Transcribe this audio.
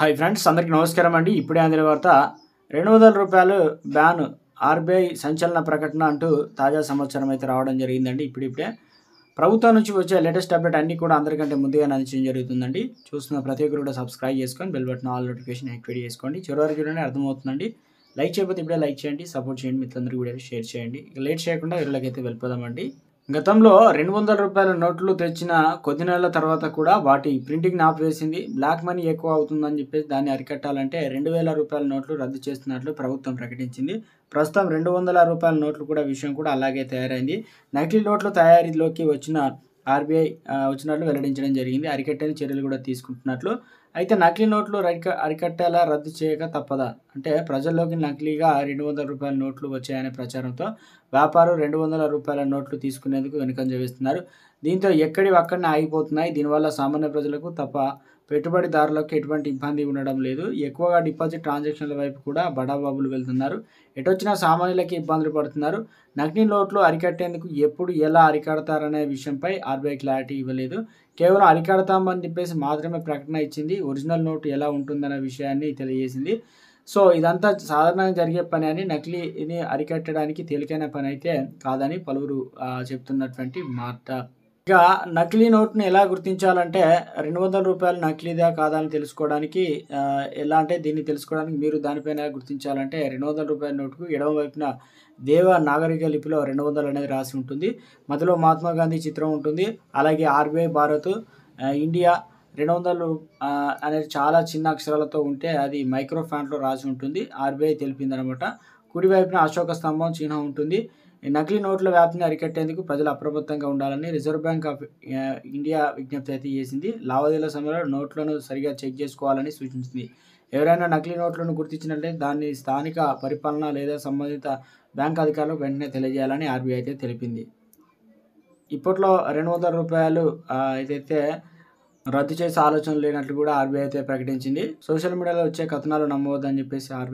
Hi friends, అందరికీ నమస్కారం అండి. ఇప్పుడే అందిన వార్త. రూ. 200 బ్యాన్ ఆర్బీఐ సంచలన ప్రకటన అంటూ తాజా సమాచారం అయితే రావడం జరిగిందండి. ఇప్పుడిప్పుడే ప్రభుత్వం నుంచి వచ్చే లేటెస్ట్ అప్డేట్ అన్నీ కూడా అందరికంటే ముందుగా అందించడం జరుగుతుందండి. చూస్తున్న ప్రతి ఒక్కరు కూడా సబ్స్క్రైబ్ చేసుకొని bell button all notification activate చేసుకోండి. చివరి వరకు చూడండి, అర్థమవుతుందండి. లైక్ చేయకపోతే ఇప్పుడే లైక్ చేయండి, సపోర్ట్ చేయండి, మిత్రులందరికీ కూడా షేర్ చేయండి. ఇక లేట్ చేయకుండా వీళ్ళకి అయితే వెళ్ళిపోదామండి. గతంలో రూ. 200 నోట్లు తెచ్చిన కొద్ది నెలల తర్వాత కూడా వాటి ప్రింటింగ్‌ని ఆపివేసింది. బ్లాక్ మనీ ఎక్కువ అవుతుందని చెప్పేసి దాన్ని అరికట్టాలంటే రూ. 2000 నోట్లు రద్దు చేస్తున్నట్లు ప్రభుత్వం ప్రకటించింది. ప్రస్తుతం రూ. 200 నోట్లు కూడా విషయం కూడా అలాగే తయారైంది. నకిలీ నోట్ల తయారీలోకి వచ్చిన ఆర్బీఐ వచ్చినట్లు వెల్లడించడం జరిగింది. అరికట్టేందుకు చర్యలు కూడా తీసుకుంటున్నట్లు. అయితే నకిలీ నోట్లు అరికట్టేలా రద్దు చేయక తప్పదా? అంటే ప్రజల్లోకి నకిలీగా రూ. 200 నోట్లు వచ్చాయనే ప్రచారంతో వ్యాపారులు రూ. 200 నోట్లు తీసుకునేందుకు వెనుకంజ వేస్తున్నారు. దీంతో ఎక్కడివి అక్కడనే ఆగిపోతున్నాయి. దీనివల్ల సామాన్య ప్రజలకు తప్ప పెట్టుబడిదారులకు ఎటువంటి ఇబ్బంది ఉండడం లేదు. ఎక్కువగా డిపాజిట్ ట్రాన్సాక్షన్ల వైపు కూడా బడాబాబులు వెళ్తున్నారు. ఎటొచ్చినా సామాన్యులకి ఇబ్బందులు పడుతున్నారు. నకిలీ నోట్లు అరికట్టేందుకు ఎప్పుడు ఎలా అరికడతారనే విషయంపై ఆర్బీఐ క్లారిటీ ఇవ్వలేదు. కేవలం అరికడతామని చెప్పేసి మాత్రమే ప్రకటన ఇచ్చింది. ఒరిజినల్ నోటు ఎలా ఉంటుందనే విషయాన్ని తెలియజేసింది. సో ఇదంతా సాధారణంగా జరిగే పని అని, నకిలీని అరికట్టడానికి తేలికైన పని అయితే కాదని పలువురు చెప్తున్నటువంటి మాట. ఇక నకిలీ నోట్‌ని ఎలా గుర్తించాలంటే రూ. 200 నకిలీదా కాదా అని తెలుసుకోవడానికి ఎలా అంటే దీన్ని తెలుసుకోవడానికి మీరు దానిపైన గుర్తించాలంటే రూ. 200 నోటుకు ఎడమ వైపున నాగరిక లిపిలో 200 అనేది రాసి ఉంటుంది. మధ్యలో మహాత్మా గాంధీ చిత్రం ఉంటుంది. అలాగే ఆర్బీఐ భారత్ ఇండియా 200 అనేది చాలా చిన్న అక్షరాలతో ఉంటే అది మైక్రో ఫాంట్‌లో రాసి ఉంటుంది. ఆర్బీఐ తెలిపిందనమాట. కుడివైపున అశోక స్తంభం చిహ్నం ఉంటుంది. ఈ నకిలీ నోట్ల వ్యాప్తిని అరికట్టేందుకు ప్రజలు అప్రమత్తంగా ఉండాలని రిజర్వ్ బ్యాంక్ ఆఫ్ ఇండియా విజ్ఞప్తి అయితే చేసింది. లావాదేవీల సమయంలో నోట్లను సరిగా చెక్ చేసుకోవాలని సూచించింది. ఎవరైనా నకిలీ నోట్లను గుర్తించినట్లయితే దాన్ని స్థానిక పరిపాలన లేదా సంబంధిత బ్యాంక్ అధికారులకు వెంటనే తెలియజేయాలని ఆర్బీఐ అయితే తెలిపింది. ఇప్పట్లో రూ. 200 ఏదైతే రద్దు చేసే ఆలోచన లేనట్లు కూడా ఆర్బీఐ అయితే ప్రకటించింది. సోషల్ మీడియాలో వచ్చే కథనాలు నమ్మవద్దని చెప్పేసి ఆర్బీఐ